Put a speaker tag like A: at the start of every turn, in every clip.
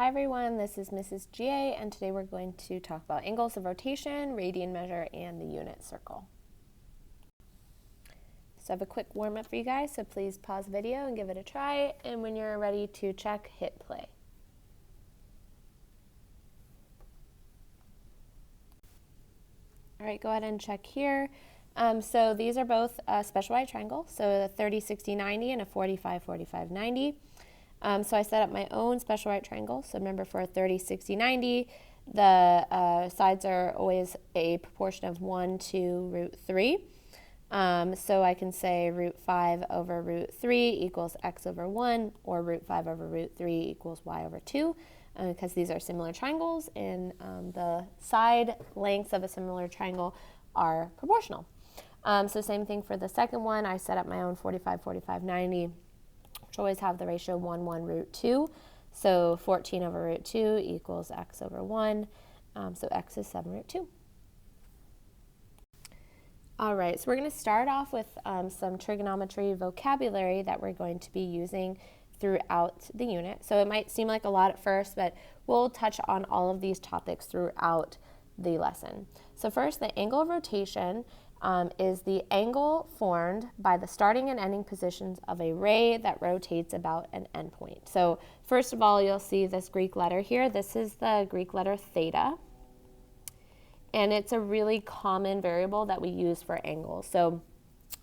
A: Hi everyone, this is Mrs. GA, and today we're going to talk about angles of rotation, radian measure, and the unit circle. So I have a quick warm-up for you guys, so please pause the video and give it a try, and when you're ready to check, hit play. All right, go ahead and check here. So these are both a special right triangle, so a 30, 60, 90 and a 45, 45, 90. So I set up my own special right triangle. So remember, for a 30, 60, 90, the sides are always a proportion of 1 to root 3. So I can say root 5 over root 3 equals x over 1, or root 5 over root 3 equals y over 2, because these are similar triangles, and the side lengths of a similar triangle are proportional. So same thing for the second one. I set up my own 45, 45, 90. Which always have the ratio 1, 1, root 2. So 14 over root 2 equals x over 1. So x is 7 root 2. All right, so we're going to start off with some trigonometry vocabulary that we're going to be using throughout the unit. So it might seem like a lot at first, but we'll touch on all of these topics throughout the lesson. So first, the angle of rotation is the angle formed by the starting and ending positions of a ray that rotates about an endpoint. So first of all, you'll see this Greek letter here. This is the Greek letter theta, and it's a really common variable that we use for angles. So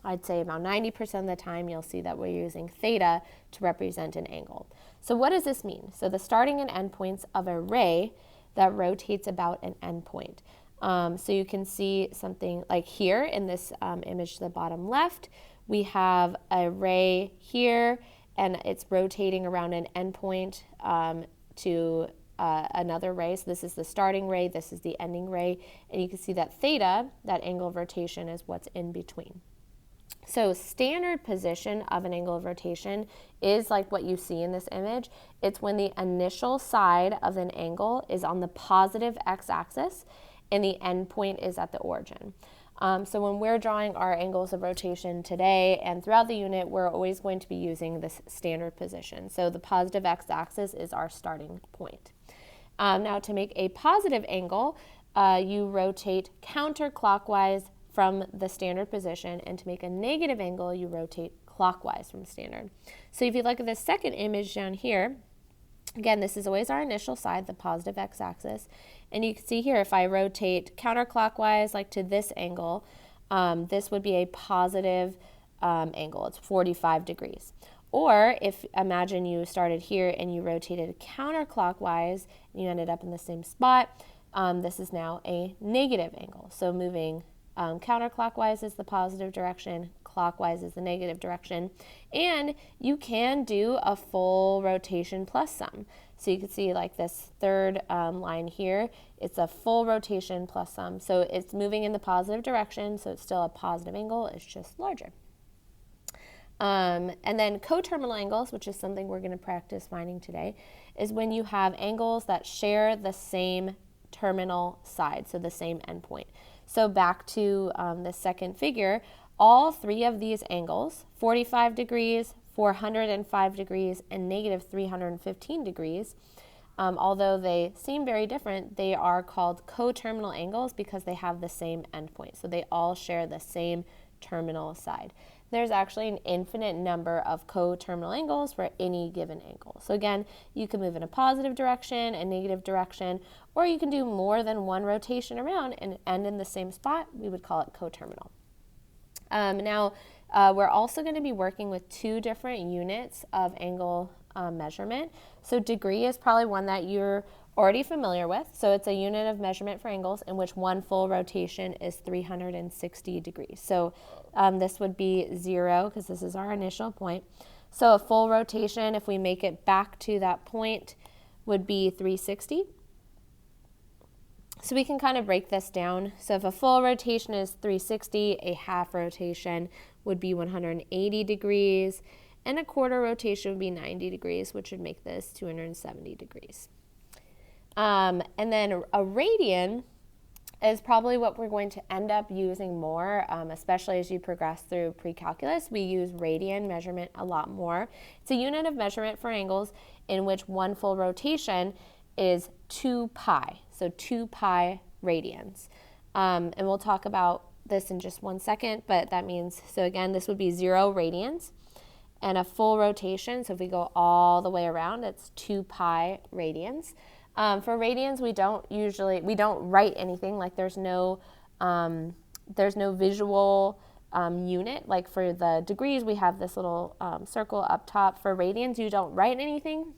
A: I'd say about 90% of the time you'll see that we're using theta to represent an angle. So what does this mean? So the starting and end points of a ray that rotates about an endpoint. So you can see something like here in this image to the bottom left, we have a ray here, and it's rotating around an endpoint to another ray. So this is the starting ray, this is the ending ray, and you can see that theta, that angle of rotation, is what's in between. So standard position of an angle of rotation is like what you see in this image. It's when the initial side of an angle is on the positive x-axis and the end point is at the origin. So when we're drawing our angles of rotation today and throughout the unit, we're always going to be using this standard position. So the positive x-axis is our starting point. Now, to make a positive angle, you rotate counterclockwise from the standard position, and to make a negative angle, you rotate clockwise from standard. So if you look at the second image down here, again, this is always our initial side, the positive x-axis. And you can see here, if I rotate counterclockwise, like to this angle, this would be a positive angle. It's 45 degrees. Or if, imagine you started here and you rotated counterclockwise, and you ended up in the same spot, this is now a negative angle. So moving counterclockwise is the positive direction, clockwise is the negative direction, and you can do a full rotation plus sum. So you can see like this third line here, it's a full rotation plus sum. So it's moving in the positive direction, so it's still a positive angle, it's just larger. And then coterminal angles, which is something we're going to practice finding today, is when you have angles that share the same terminal side, so the same endpoint. So back to the second figure, all three of these angles, 45 degrees, 405 degrees, and negative 315 degrees, although they seem very different, they are called coterminal angles because they have the same endpoint. So they all share the same terminal side. There's actually an infinite number of coterminal angles for any given angle. So again, you can move in a positive direction, a negative direction, or you can do more than one rotation around and end in the same spot. We would call it coterminal. Now, we're also going to be working with two different units of angle measurement. So degree is probably one that you're already familiar with. So it's a unit of measurement for angles in which one full rotation is 360 degrees. So this would be 0 because this is our initial point. So a full rotation, if we make it back to that point, would be 360. So we can kind of break this down. So if a full rotation is 360, a half rotation would be 180 degrees, and a quarter rotation would be 90 degrees, which would make this 270 degrees. And then a radian is probably what we're going to end up using more, especially as you progress through pre-calculus. We use radian measurement a lot more. It's a unit of measurement for angles in which one full rotation is 2 pi, so 2 pi radians. And we'll talk about this in just 1 second, but that means, so again, this would be 0 radians, and a full rotation, so if we go all the way around, it's 2 pi radians. For radians, we don't write anything, like there's no visual unit. Like for the degrees, we have this little circle up top. For radians, you don't write anything,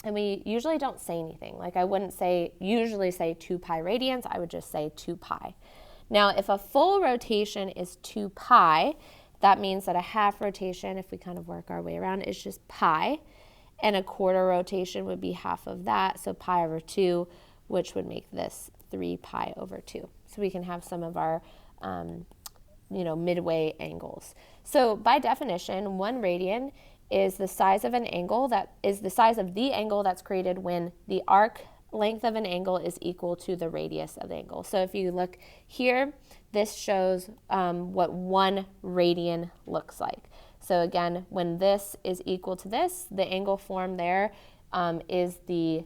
A: and we usually don't say anything. Like I wouldn't usually say 2 pi radians, I would just say 2 pi. Now, if a full rotation is 2 pi, that means that a half rotation, if we kind of work our way around, is just pi, and a quarter rotation would be half of that, so pi over 2, which would make this 3 pi over 2. So we can have some of our midway angles. So by definition, 1 radian is the size of an angle that is the size of the angle that's created when the arc length of an angle is equal to the radius of the angle. So if you look here, this shows what 1 radian looks like. So again, when this is equal to this, the angle formed there is the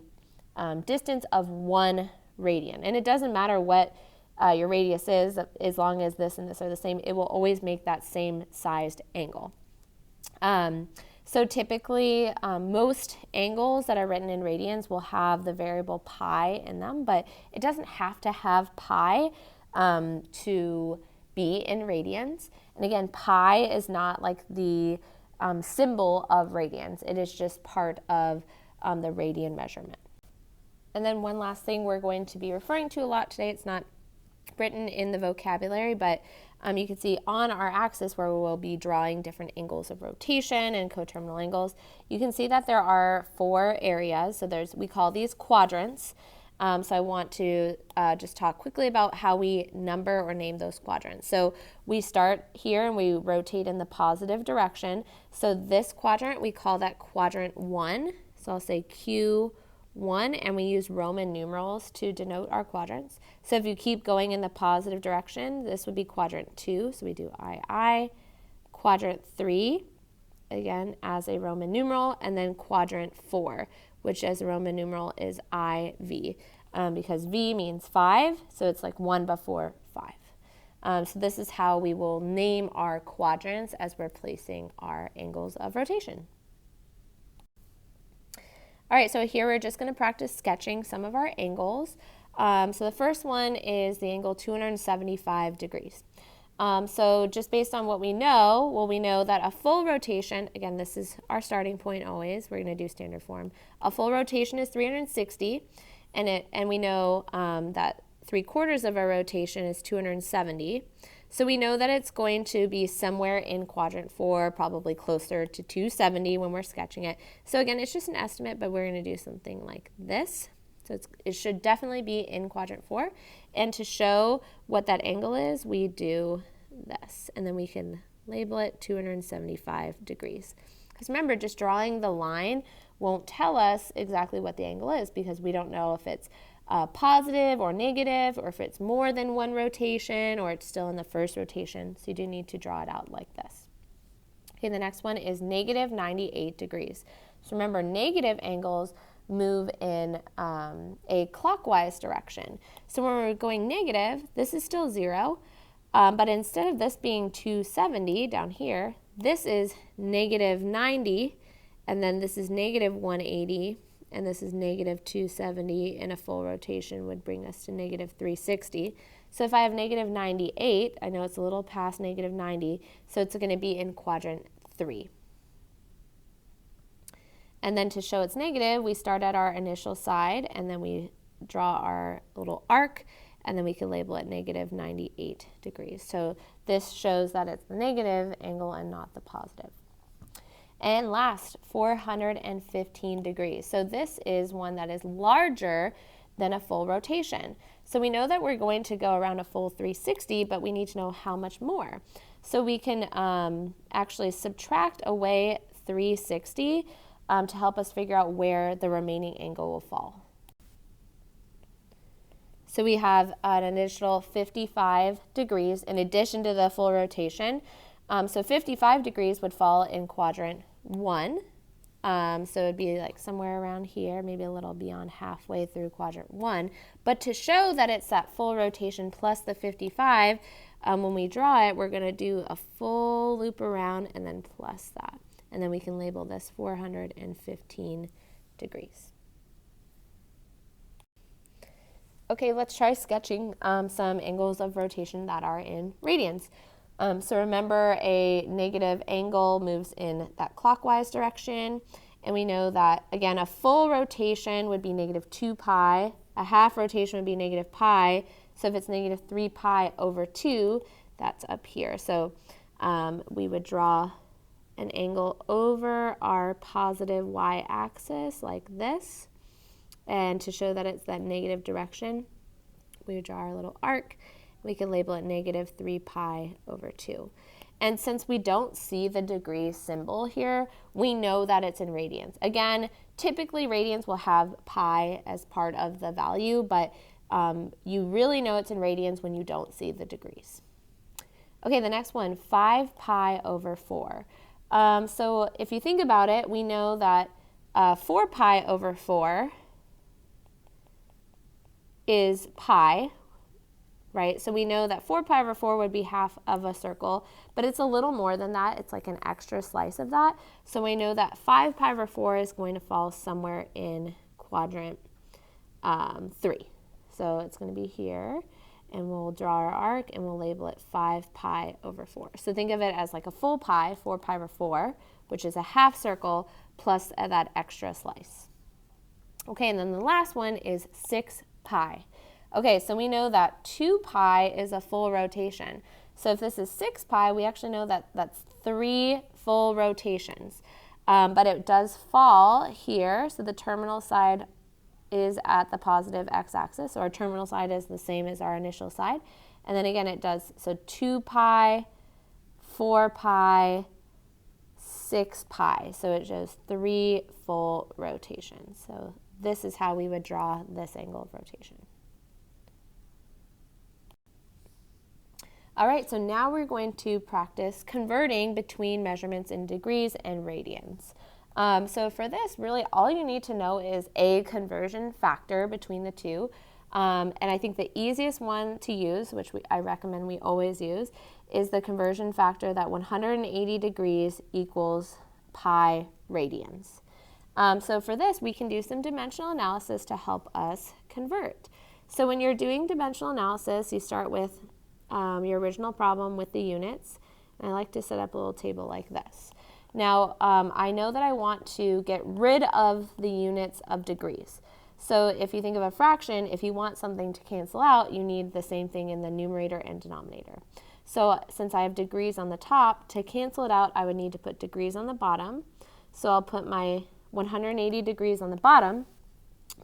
A: distance of 1 radian. And it doesn't matter what your radius is, as long as this and this are the same, it will always make that same sized angle. So typically, most angles that are written in radians will have the variable pi in them, but it doesn't have to have pi to be in radians. And again, pi is not like the symbol of radians. It is just part of the radian measurement. And then one last thing we're going to be referring to a lot today, it's not written in the vocabulary, but you can see on our axis where we will be drawing different angles of rotation and coterminal angles, you can see that there are 4 areas. So we call these quadrants. So I want to just talk quickly about how we number or name those quadrants. So we start here and we rotate in the positive direction. So this quadrant, we call that quadrant 1. So I'll say Q1, and we use Roman numerals to denote our quadrants. So if you keep going in the positive direction, this would be quadrant 2. So we do II, quadrant 3, again as a Roman numeral, and then quadrant 4, which as a Roman numeral is IV, because V means 5, so it's like 1 before 5. So this is how we will name our quadrants as we're placing our angles of rotation. All right, so here we're just going to practice sketching some of our angles. So the first one is the angle 275 degrees. So just based on what we know, we know that a full rotation, again, this is our starting point always, we're going to do standard form. A full rotation is 360, and we know that 3/4 of a rotation is 270. So we know that it's going to be somewhere in quadrant 4, probably closer to 270 when we're sketching it. So again, it's just an estimate, but we're going to do something like this. So it should definitely be in quadrant 4. And to show what that angle is, we do this. And then we can label it 275 degrees. Because remember, just drawing the line won't tell us exactly what the angle is, because we don't know if it's positive or negative, or if it's more than 1 rotation, or it's still in the first rotation. So you do need to draw it out like this. Okay, the next one is negative 98 degrees. So remember, negative angles move in a clockwise direction. So when we're going negative, this is still 0, but instead of this being 270 down here, this is negative 90, and then this is negative 180, and this is negative 270, and a full rotation would bring us to negative 360. So if I have negative 98, I know it's a little past negative 90, so it's going to be in quadrant 3. And then to show it's negative, we start at our initial side, and then we draw our little arc, and then we can label it negative 98 degrees. So this shows that it's the negative angle and not the positive. And last, 415 degrees. So this is one that is larger than a full rotation. So we know that we're going to go around a full 360, but we need to know how much more. So we can actually subtract away 360 to help us figure out where the remaining angle will fall. So we have an additional 55 degrees in addition to the full rotation. So 55 degrees would fall in quadrant 1, So it'd be like somewhere around here, maybe a little beyond halfway through quadrant 1. But to show that it's that full rotation plus the 55, when we draw it, we're going to do a full loop around and then plus that. And then we can label this 415 degrees. Okay, let's try sketching some angles of rotation that are in radians. So remember, a negative angle moves in that clockwise direction. And we know that, again, a full rotation would be negative 2 pi. A half rotation would be negative pi. So if it's negative 3 pi over 2, that's up here. So we would draw an angle over our positive y-axis like this. And to show that it's that negative direction, we would draw our little arc. We can label it negative 3 pi over 2. And since we don't see the degree symbol here, we know that it's in radians. Again, typically radians will have pi as part of the value, but you really know it's in radians when you don't see the degrees. Okay, the next one, 5 pi over 4. So if you think about it, we know that 4 pi over 4 is pi, right? So we know that 4 pi over 4 would be half of a circle, but it's a little more than that. It's like an extra slice of that. So we know that 5 pi over 4 is going to fall somewhere in quadrant 3. So it's going to be here, and we'll draw our arc, and we'll label it 5 pi over 4. So think of it as like a full pi, 4 pi over 4, which is a half circle, plus that extra slice. Okay, and then the last one is 6 pi. Okay, so we know that 2 pi is a full rotation. So if this is 6 pi, we actually know that that's 3 full rotations. But it does fall here, so the terminal side is at the positive x-axis, so our terminal side is the same as our initial side. And then again, it does, so 2 pi, 4 pi, 6 pi. So it shows 3 full rotations. So this is how we would draw this angle of rotation. All right, so now we're going to practice converting between measurements in degrees and radians. So for this, really all you need to know is a conversion factor between the two. And I think the easiest one to use, which I recommend we always use, is the conversion factor that 180 degrees equals pi radians. So for this, we can do some dimensional analysis to help us convert. So when you're doing dimensional analysis, you start with your original problem with the units. And I like to set up a little table like this. Now, I know that I want to get rid of the units of degrees. So if you think of a fraction, if you want something to cancel out, you need the same thing in the numerator and denominator. So since I have degrees on the top, to cancel it out, I would need to put degrees on the bottom. So I'll put my 180 degrees on the bottom,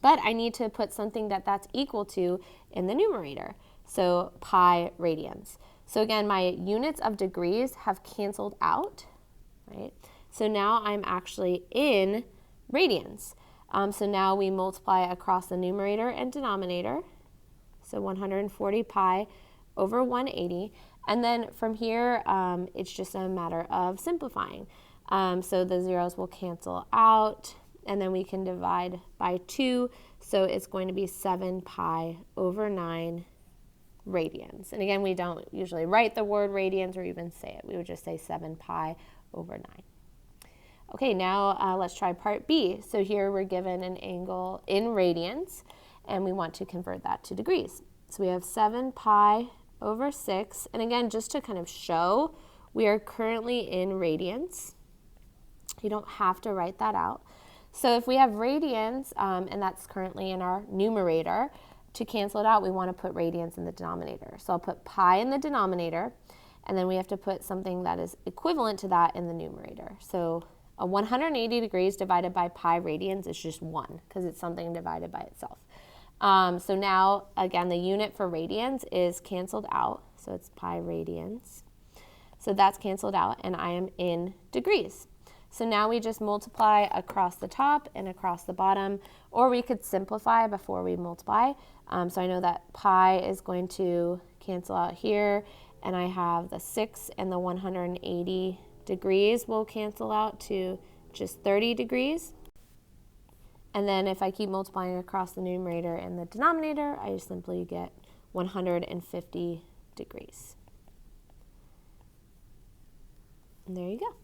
A: but I need to put something that's equal to in the numerator. So pi radians. So again, my units of degrees have canceled out, right? So now I'm actually in radians. So now we multiply across the numerator and denominator. So 140 pi over 180. And then from here, it's just a matter of simplifying. So the zeros will cancel out, and then we can divide by 2. So it's going to be 7 pi over 9 radians. And again, we don't usually write the word radians or even say it. We would just say 7 pi over 9. Okay, now let's try part B. So here we're given an angle in radians, and we want to convert that to degrees. So we have 7 pi over 6. And again, just to kind of show, we are currently in radians. You don't have to write that out. So if we have radians, and that's currently in our numerator, to cancel it out, we want to put radians in the denominator. So I'll put pi in the denominator, and then we have to put something that is equivalent to that in the numerator. So a 180 degrees divided by pi radians is just 1, because it's something divided by itself. So now, again, the unit for radians is canceled out, so it's pi radians. So that's canceled out, and I am in degrees. So now we just multiply across the top and across the bottom, or we could simplify before we multiply. So I know that pi is going to cancel out here, and I have the 6 and the 180 degrees will cancel out to just 30 degrees. And then if I keep multiplying across the numerator and the denominator, I just simply get 150 degrees. And there you go.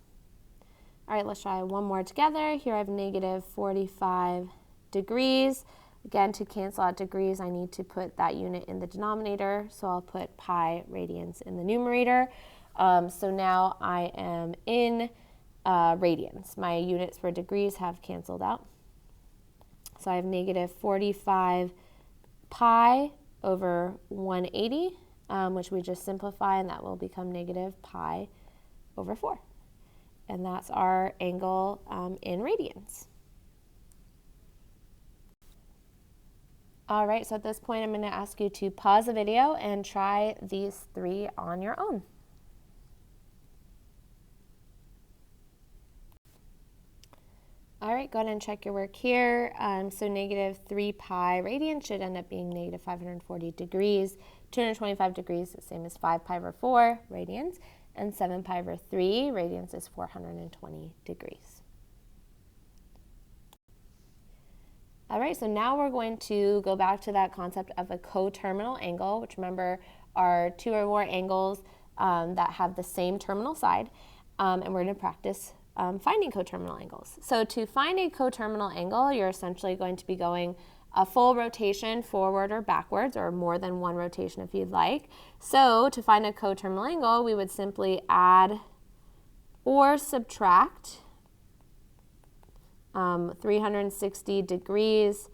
A: All right, let's try one more together. Here I have negative 45 degrees. Again, to cancel out degrees, I need to put that unit in the denominator. So I'll put pi radians in the numerator. So now I am in radians. My units for degrees have canceled out. So I have negative 45 pi over 180, which we just simplify, and that will become negative pi over 4. And that's our angle in radians. All right, so at this point, I'm going to ask you to pause the video and try these 3 on your own. All right, go ahead and check your work here. So negative 3 pi radians should end up being negative 540 degrees. 225 degrees is the same as 5 pi over 4 radians, and 7 pi over 3 radians is 420 degrees. All right, so now we're going to go back to that concept of a coterminal angle, which remember are 2 or more angles that have the same terminal side, and we're going to practice finding coterminal angles. So to find a coterminal angle, you're essentially going to be going a full rotation forward or backwards, or more than one rotation if you'd like. So to find a coterminal angle, we would simply add or subtract 360 degrees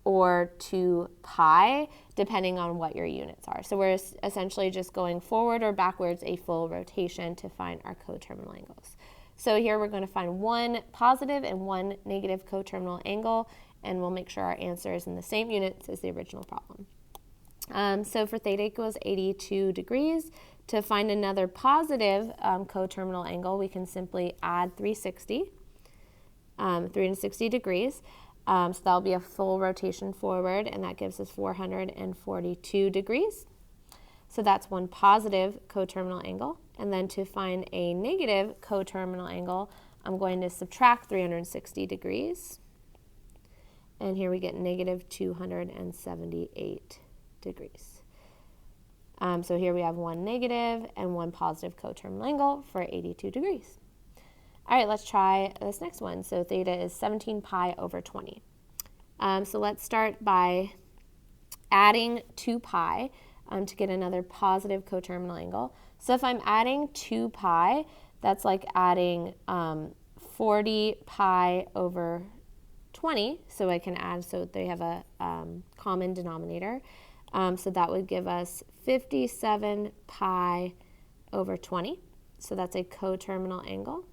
A: or 2 pi, depending on what your units are. So we're essentially just going forward or backwards a full rotation to find our coterminal angles. So here we're going to find one positive and one negative coterminal angle, and we'll make sure our answer is in the same units as the original problem. So for theta equals 82 degrees, to find another positive coterminal angle, we can simply add 360 degrees. So that'll be a full rotation forward, and that gives us 442 degrees. So that's one positive coterminal angle. And then to find a negative coterminal angle, I'm going to subtract 360 degrees. And here we get negative 278 degrees. So here we have one negative and one positive coterminal angle for 82 degrees. All right, let's try this next one. So theta is 17 pi over 20. So let's start by adding 2 pi to get another positive coterminal angle. So if I'm adding 2 pi, that's like adding 40 pi over 20. So I can add, so they have a common denominator. So that would give us 57 pi over 20. So that's a coterminal angle.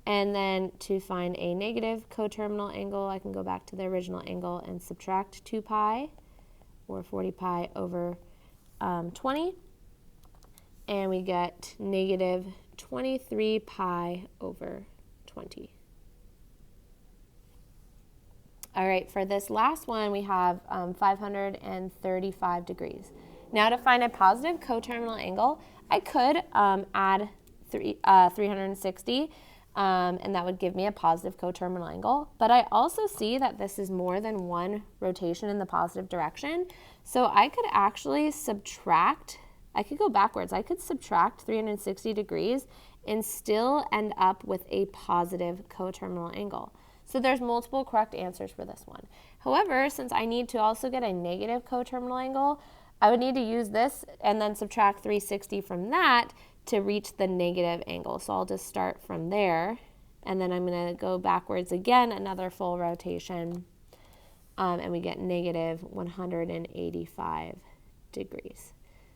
A: And then to find a negative coterminal angle, I can go back to the original angle and subtract 2 pi, or 40 pi over 20. And we get negative 23 pi over 20. All right, for this last one, we have 535 degrees. Now to find a positive coterminal angle, I could add 360, and that would give me a positive coterminal angle. But I also see that this is more than one rotation in the positive direction. So I could actually subtract, I could go backwards. I could subtract 360 degrees and still end up with a positive coterminal angle. So there's multiple correct answers for this one. However, since I need to also get a negative coterminal angle, I would need to use this and then subtract 360 from that to reach the negative angle. So I'll just start from there, and then I'm going to go backwards again, another full rotation, and we get negative 185 degrees.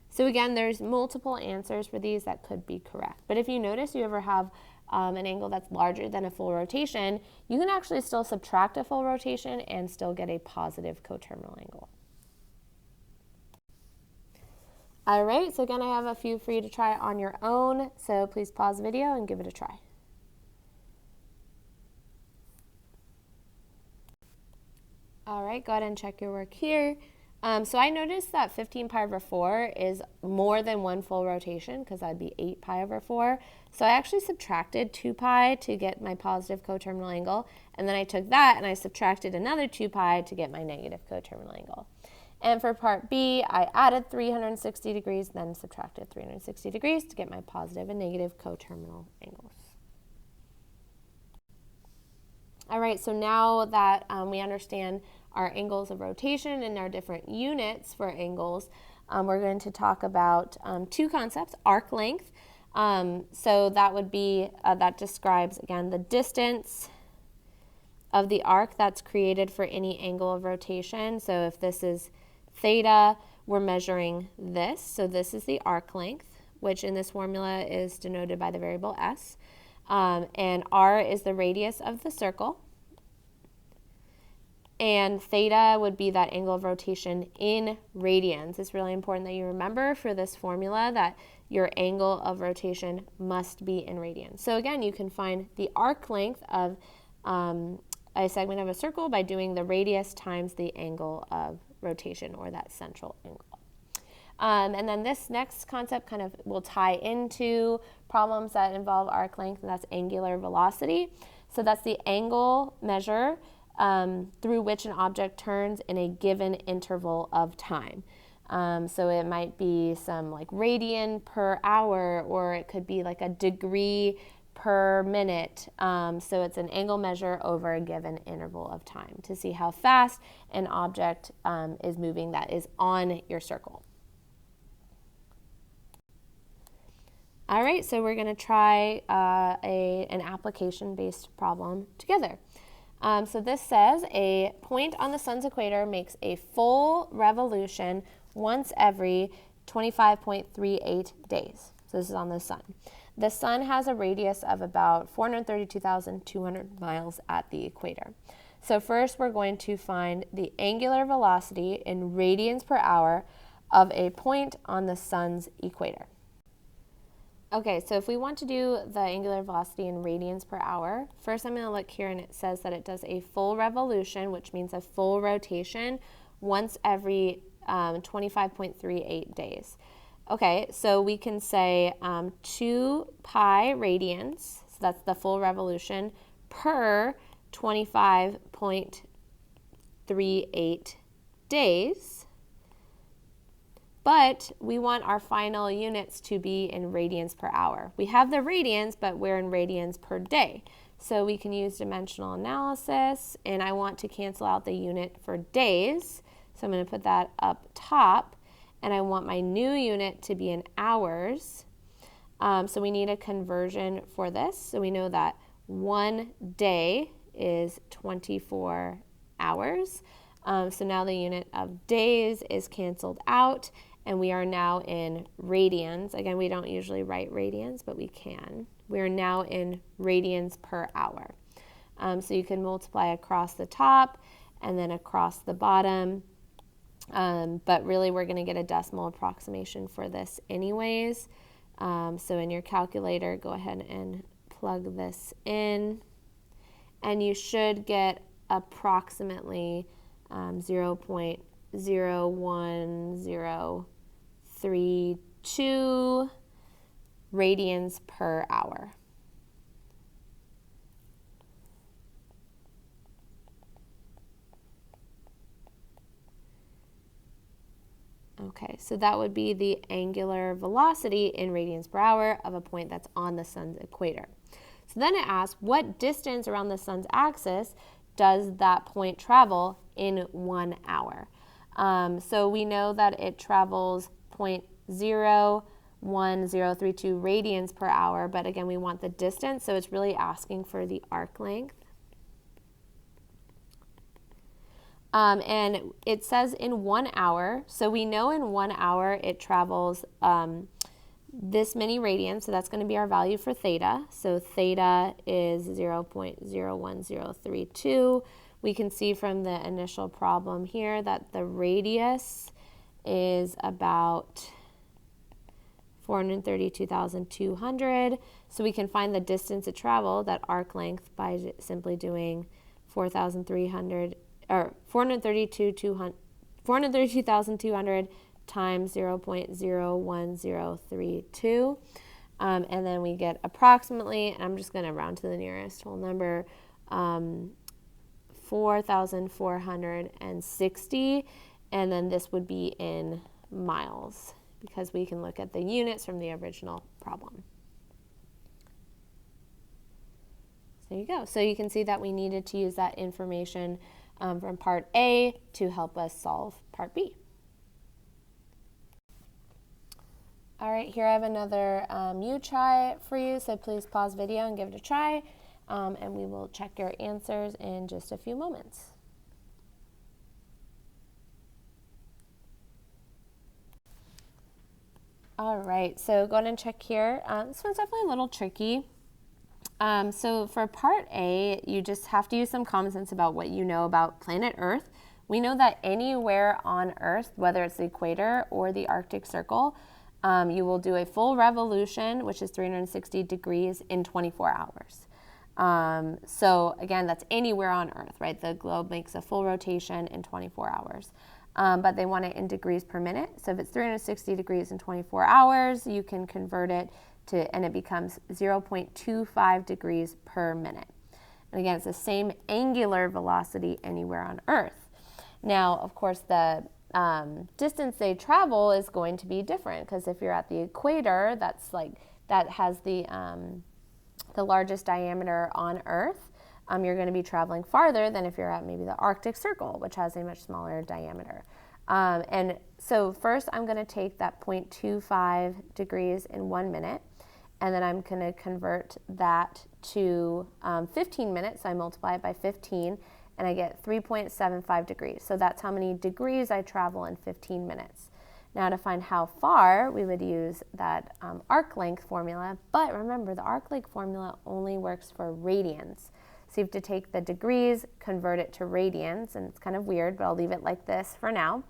A: So again, there's multiple answers for these that could be correct. But if you notice you ever have an angle that's larger than a full rotation, you can actually still subtract a full rotation and still get a positive coterminal angle. All right, so again, I have a few for you to try on your own, so please pause the video and give it a try. All right, go ahead and check your work here. So I noticed that 15 pi over 4 is more than one full rotation because that'd be 8 pi over 4. So I actually subtracted 2 pi to get my positive coterminal angle, and then I took that and I subtracted another 2 pi to get my negative coterminal angle. And for part B, I added 360 degrees, then subtracted 360 degrees to get my positive and negative coterminal angles. All right, so now that we understand our angles of rotation and our different units for angles, we're going to talk about two concepts: arc length. So that would be, that describes, again, the distance of the arc that's created for any angle of rotation. So if this is theta, we're measuring this. So this is the arc length, which in this formula is denoted by the variable s. And r is the radius of the circle. And theta would be that angle of rotation in radians. It's really important that you remember for this formula that your angle of rotation must be in radians. So again, you can find the arc length of a segment of a circle by doing the radius times the angle of rotation, or that central angle. And then this next concept kind of will tie into problems that involve arc length, and that's angular velocity. So that's the angle measure through which an object turns in a given interval of time. So it might be some like radian per hour, or it could be like a degree per minute. So it's an angle measure over a given interval of time to see how fast an object is moving that is on your circle. All right, so we're going to try an application-based problem together. So this says a point on the sun's equator makes a full revolution once every 25.38 days. So this is on the sun. The sun has a radius of about 432,200 miles at the equator. So first we're going to find the angular velocity in radians per hour of a point on the sun's equator. Okay, so if we want to do the angular velocity in radians per hour, first I'm going to look here and it says that it does a full revolution, which means a full rotation, once every 25.38 days. Okay, so we can say 2 pi radians, so that's the full revolution, per 25.38 days. But we want our final units to be in radians per hour. We have the radians, but we're in radians per day. So we can use dimensional analysis, and I want to cancel out the unit for days. So I'm going to put that up top, and I want my new unit to be in hours. So we need a conversion for this. So we know that 1 day is 24 hours. So now the unit of days is canceled out, and we are now in radians. Again, we don't usually write radians, but we can. We are now in radians per hour. So you can multiply across the top and then across the bottom. But really, we're going to get a decimal approximation for this anyways. So in your calculator, go ahead and plug this in. And you should get approximately 0.01032 radians per hour. Okay, so that would be the angular velocity in radians per hour of a point that's on the sun's equator. So then it asks, what distance around the sun's axis does that point travel in 1 hour? So we know that it travels 0.01032 radians per hour, but again, we want the distance, so it's really asking for the arc length. And it says in 1 hour, so we know in 1 hour it travels this many radians, so that's going to be our value for theta. So theta is 0.01032. We can see from the initial problem here that the radius is about 432,200. So we can find the distance it traveled, that arc length, by simply doing 432,200 432,200 times 0.01032. And then we get approximately, and I'm just going to round to the nearest whole number, 4,460. And then this would be in miles because we can look at the units from the original problem. So there you go. So you can see that we needed to use that information from part A to help us solve part B. All right, here I have another try for you, so please pause video and give it a try, and we will check your answers in just a few moments. All right, so go ahead and check here. This one's definitely a little tricky. So for part A, you just have to use some common sense about what you know about planet Earth. We know that anywhere on Earth, whether it's the equator or the Arctic Circle, you will do a full revolution, which is 360 degrees in 24 hours. So again, that's anywhere on Earth, right? The globe makes a full rotation in 24 hours. But they want it in degrees per minute. So if it's 360 degrees in 24 hours, you can convert it to, and it becomes 0.25 degrees per minute. And again, it's the same angular velocity anywhere on Earth. Now, of course, the distance they travel is going to be different because if you're at the equator, that has the largest diameter on Earth. You're going to be traveling farther than if you're at maybe the Arctic Circle, which has a much smaller diameter. And so first I'm going to take that 0.25 degrees in 1 minute, and then I'm going to convert that to 15 minutes. So I multiply it by 15, and I get 3.75 degrees. So that's how many degrees I travel in 15 minutes. Now to find how far, we would use that arc length formula, but remember the arc length formula only works for radians. So you have to take the degrees, convert it to radians, and it's kind of weird, but I'll leave it like this for now.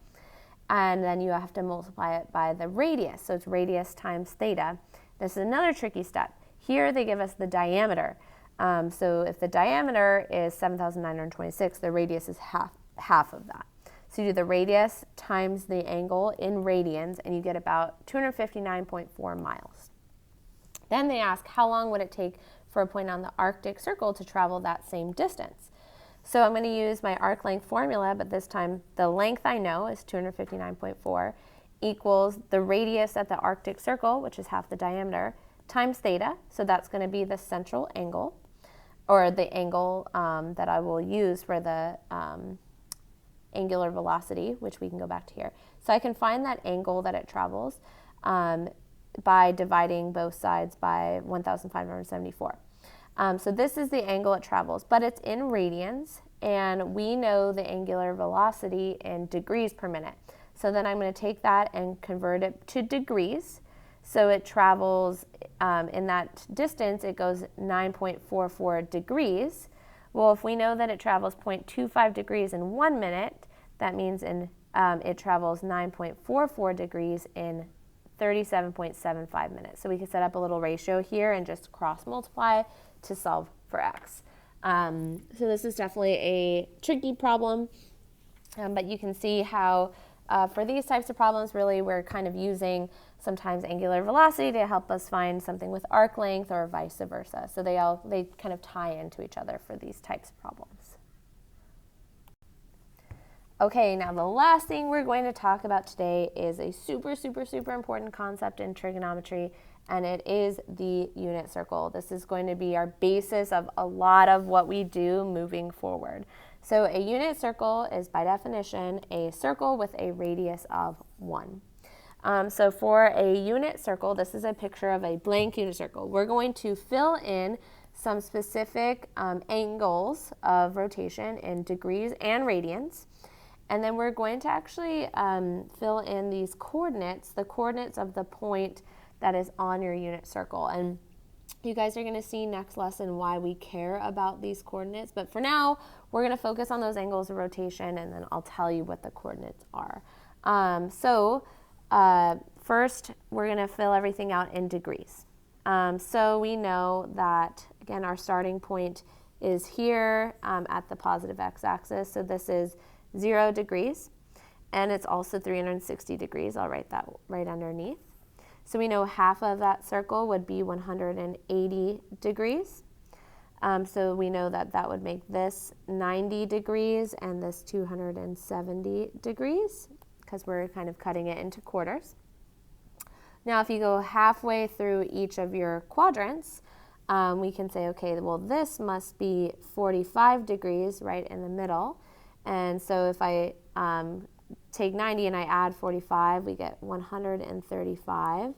A: And then you have to multiply it by the radius, so it's radius times theta. This is another tricky step. Here they give us the diameter. So if the diameter is 7,926, the radius is half of that. So you do the radius times the angle in radians, and you get about 259.4 miles. Then they ask, how long would it take for a point on the Arctic Circle to travel that same distance? So I'm going to use my arc length formula, but this time the length I know is 259.4 equals the radius at the Arctic Circle, which is half the diameter, times theta. So that's going to be the central angle, or the angle that I will use for the angular velocity, which we can go back to here. So I can find that angle that it travels by dividing both sides by 1,574. So this is the angle it travels, but it's in radians, and we know the angular velocity in degrees per minute. So then I'm going to take that and convert it to degrees. So it travels, in that distance, it goes 9.44 degrees. Well, if we know that it travels 0.25 degrees in 1 minute, that means it travels 9.44 degrees in 37.75 minutes. So we can set up a little ratio here and just cross multiply to solve for x. So this is definitely a tricky problem, but you can see how for these types of problems, really we're kind of using sometimes angular velocity to help us find something with arc length or vice versa. So they kind of tie into each other for these types of problems. Okay, now the last thing we're going to talk about today is a super, super, super important concept in trigonometry, and it is the unit circle. This is going to be our basis of a lot of what we do moving forward. So a unit circle is, by definition, a circle with a radius of 1. So for a unit circle, this is a picture of a blank unit circle. We're going to fill in some specific angles of rotation in degrees and radians. And then we're going to actually fill in these coordinates, the coordinates of the point that is on your unit circle. And you guys are going to see next lesson why we care about these coordinates. But for now, we're going to focus on those angles of rotation, and then I'll tell you what the coordinates are. First, we're going to fill everything out in degrees. So we know that, again, our starting point is here at the positive x-axis. So this is 0 degrees. and it's also 360 degrees. I'll write that right underneath. So we know half of that circle would be 180 degrees. So we know that that would make this 90 degrees and this 270 degrees because we're kind of cutting it into quarters. Now, if you go halfway through each of your quadrants, we can say, okay, well, this must be 45 degrees right in the middle. And so if I take 90 and I add 45, we get 135.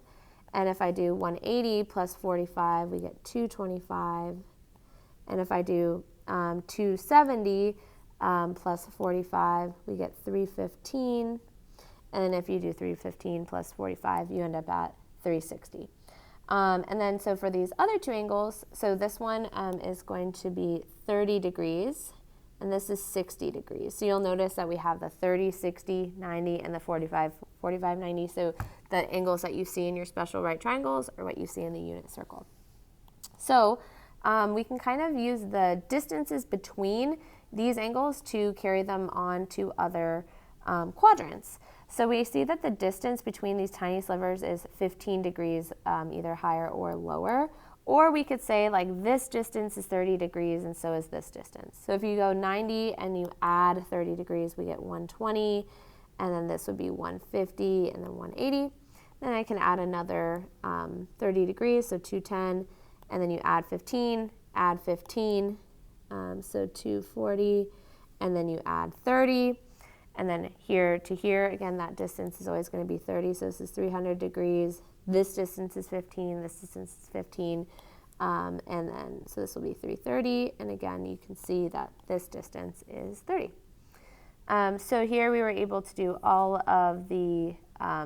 A: And if I do 180 plus 45, we get 225. And if I do 270 plus 45, we get 315. And then if you do 315 plus 45, you end up at 360. And then so for these other two angles, so this one is going to be 30 degrees, and this is 60 degrees. So you'll notice that we have the 30, 60, 90, and the 45, 45, 90. So the angles that you see in your special right triangles are what you see in the unit circle. So we can kind of use the distances between these angles to carry them on to other quadrants. So we see that the distance between these tiny slivers is 15 degrees, either higher or lower. Or we could say like this distance is 30 degrees and so is this distance. So if you go 90 and you add 30 degrees, we get 120, and then this would be 150 and then 180. Then I can add another 30 degrees, so 210, and then you add 15, so 240, and then you add 30. And then here to here, again, that distance is always going to be 30. So this is 300 degrees. This distance is 15. This distance is 15. And then, so this will be 330. And again, you can see that this distance is 30. So here we were able to do all of the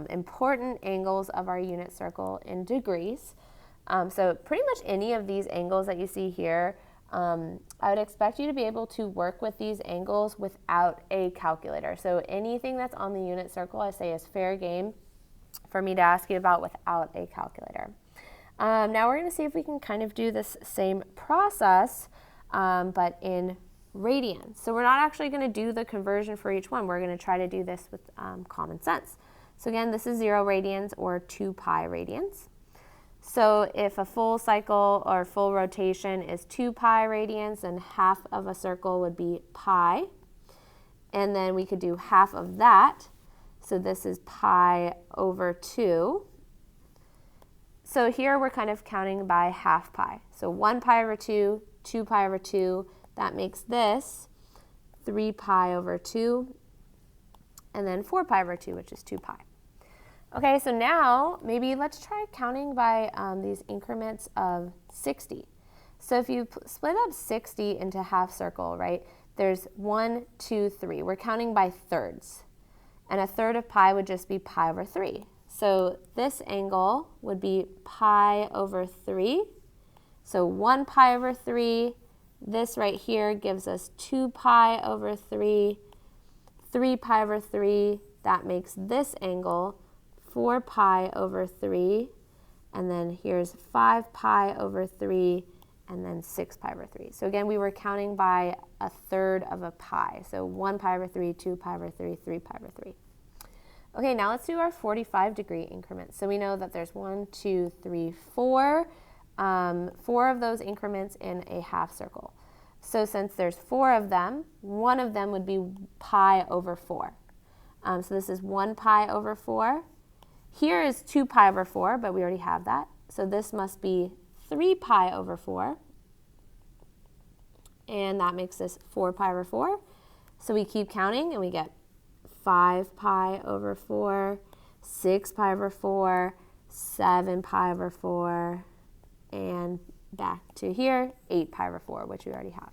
A: important angles of our unit circle in degrees. So pretty much any of these angles that you see here, I would expect you to be able to work with these angles without a calculator. So anything that's on the unit circle, I say is fair game for me to ask you about without a calculator. Now we're going to see if we can kind of do this same process, but in radians. So we're not actually going to do the conversion for each one. We're going to try to do this with common sense. So again, this is 0 radians or 2 pi radians. So if a full cycle or full rotation is 2 pi radians, then half of a circle would be pi. And then we could do half of that. So this is pi over 2. So here we're kind of counting by half pi. So 1 pi over 2, 2 pi over 2, that makes this 3 pi over 2, and then 4 pi over 2, which is 2 pi. Okay, so now maybe let's try counting by these increments of 60. So if you split up 60 into half circle, right, there's 1, 2, 3. We're counting by thirds. And a third of pi would just be pi over 3. So this angle would be pi over 3. So 1 pi over 3. This right here gives us 2 pi over 3. 3 pi over 3. That makes this angle 4 pi over 3, and then here's 5 pi over 3, and then 6 pi over 3. So again, we were counting by a third of a pi. So 1 pi over 3, 2 pi over 3, 3 pi over 3. Okay, now let's do our 45-degree increments. So we know that there's 1, 2, 3, 4. 4 of those increments in a half circle. So since there's 4 of them, one of them would be pi over 4. So this is 1 pi over 4. Here is 2 pi over 4, but we already have that. So this must be 3 pi over 4. And that makes this 4 pi over 4. So we keep counting and we get 5 pi over 4, 6 pi over 4, 7 pi over 4, and back to here, 8 pi over 4, which we already have.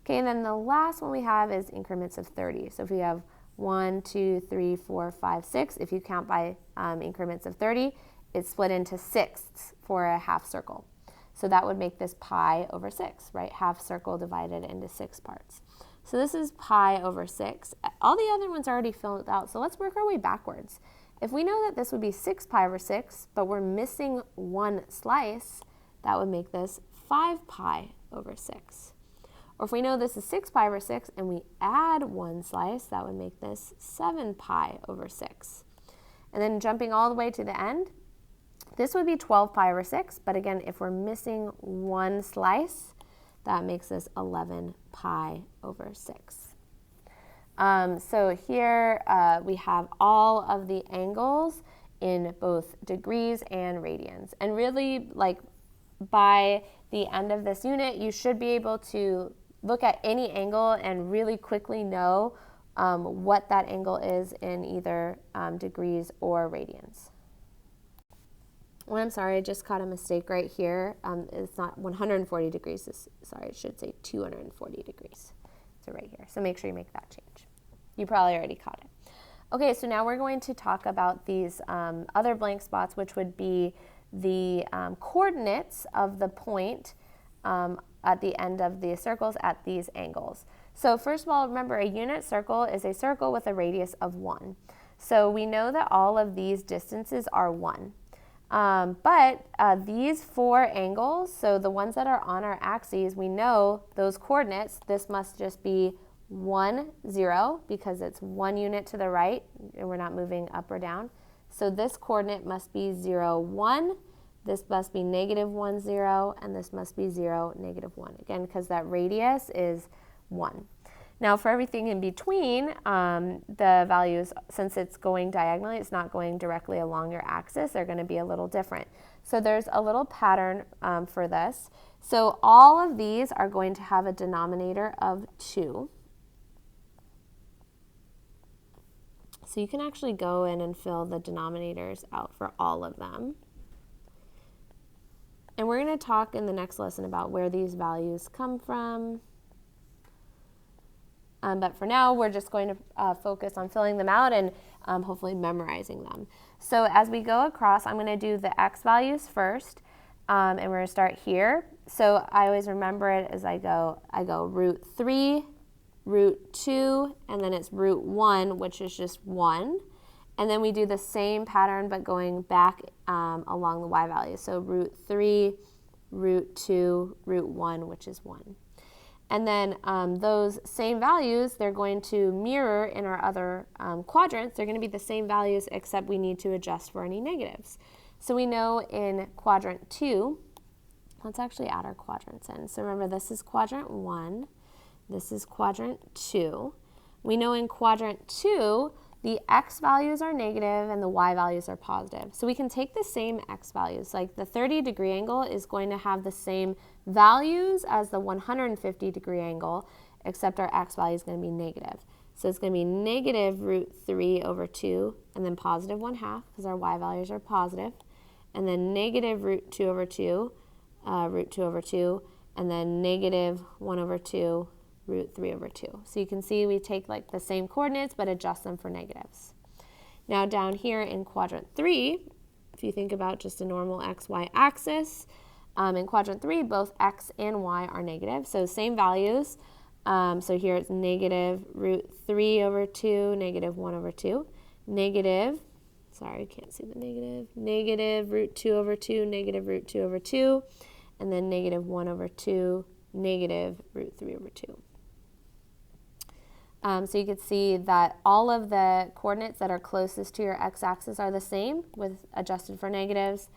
A: Okay, and then the last one we have is increments of 30. So if we have 1, 2, 3, 4, 5, 6. If you count by increments of 30, it's split into sixths for a half circle. So that would make this pi over 6, right? Half circle divided into 6 parts. So this is pi over 6. All the other ones are already filled out, so let's work our way backwards. If we know that this would be 6 pi over 6, but we're missing one slice, that would make this 5 pi over 6. Or if we know this is 6 pi over 6 and we add 1 slice, that would make this 7 pi over 6. And then jumping all the way to the end, this would be 12 pi over 6, but again, if we're missing 1 slice, that makes this 11 pi over 6. So here we have all of the angles in both degrees and radians. And really, like, by the end of this unit, you should be able to look at any angle and really quickly know what that angle is in either degrees or radians. Oh, I'm sorry, I just caught a mistake right here. It's not 140 degrees. Sorry, it should say 240 degrees. So right here. So make sure you make that change. You probably already caught it. Okay, so now we're going to talk about these other blank spots, which would be the coordinates of the point at the end of the circles at these angles. So first of all, remember, a unit circle is a circle with a radius of 1. So we know that all of these distances are 1. But these 4 angles, so the ones that are on our axes, we know those coordinates, this must just be 1, 0, because it's 1 unit to the right, and we're not moving up or down. So this coordinate must be 0, 1, this must be -1, 0, and this must be 0, -1. Again, because that radius is 1. Now for everything in between, the values, since it's going diagonally, it's not going directly along your axis, they're going to be a little different. So there's a little pattern for this. So all of these are going to have a denominator of 2. So you can actually go in and fill the denominators out for all of them. And we're going to talk in the next lesson about where these values come from. But for now, we're just going to focus on filling them out and hopefully memorizing them. So as we go across, I'm going to do the x values first, and we're going to start here. So I always remember it as I go root 3, root 2, and then it's root 1, which is just 1. And then we do the same pattern, but going back along the y value. So root 3, root 2, root 1, which is 1. And then those same values, they're going to mirror in our other quadrants. They're going to be the same values, except we need to adjust for any negatives. So we know in quadrant 2, let's actually add our quadrants in. So remember, this is quadrant 1. This is quadrant 2. We know in quadrant 2, the x values are negative and the y values are positive. So we can take the same x values. Like the 30-degree angle is going to have the same values as the 150-degree angle, except our x value is going to be negative. So it's going to be negative root 3 over 2, and then positive 1/2, because our y values are positive, and then negative root 2 over 2, root 2 over 2, and then negative 1 over 2, root 3 over 2. So you can see we take like the same coordinates but adjust them for negatives. Now down here in quadrant 3, if you think about just a normal xy axis, in quadrant 3 both x and y are negative, so same values. So here it's negative root 3 over 2, negative 1 over 2, negative, sorry, can't see the negative, negative root 2 over 2, negative root 2 over 2, and then negative 1 over 2, negative root 3 over 2. So you can see that all of the coordinates that are closest to your x-axis are the same with adjusted for negatives.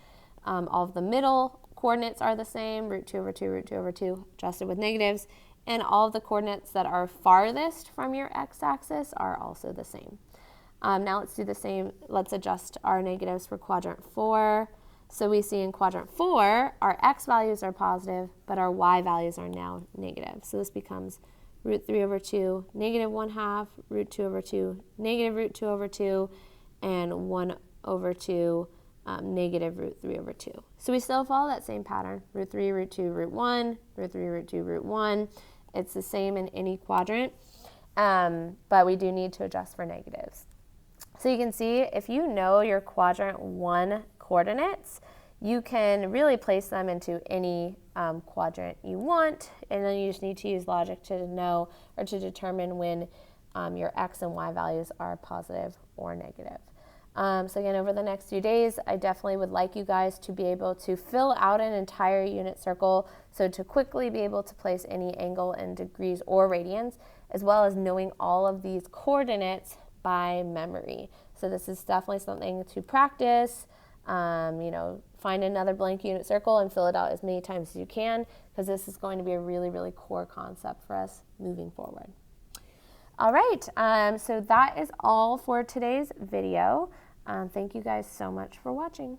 A: All of the middle coordinates are the same, root 2 over 2, root 2 over 2, adjusted with negatives. And all of the coordinates that are farthest from your x-axis are also the same. Now let's do the same. Let's adjust our negatives for quadrant 4. So we see in quadrant 4, our x values are positive, but our y values are now negative. So this becomes root 3 over 2, negative 1/2, root 2 over 2, negative root 2 over 2, and 1 over 2, negative root 3 over 2. So we still follow that same pattern, root 3, root 2, root 1, root 3, root 2, root 1. It's the same in any quadrant, but we do need to adjust for negatives. So you can see if you know your quadrant 1 coordinates, you can really place them into any quadrant you want, and then you just need to use logic to know or to determine when your x and y values are positive or negative. So again, over the next few days, I definitely would like you guys to be able to fill out an entire unit circle, so to quickly be able to place any angle in degrees or radians, as well as knowing all of these coordinates by memory. So this is definitely something to practice. Find another blank unit circle and fill it out as many times as you can, because this is going to be a really, really core concept for us moving forward. All right, so that is all for today's video. Thank you guys so much for watching.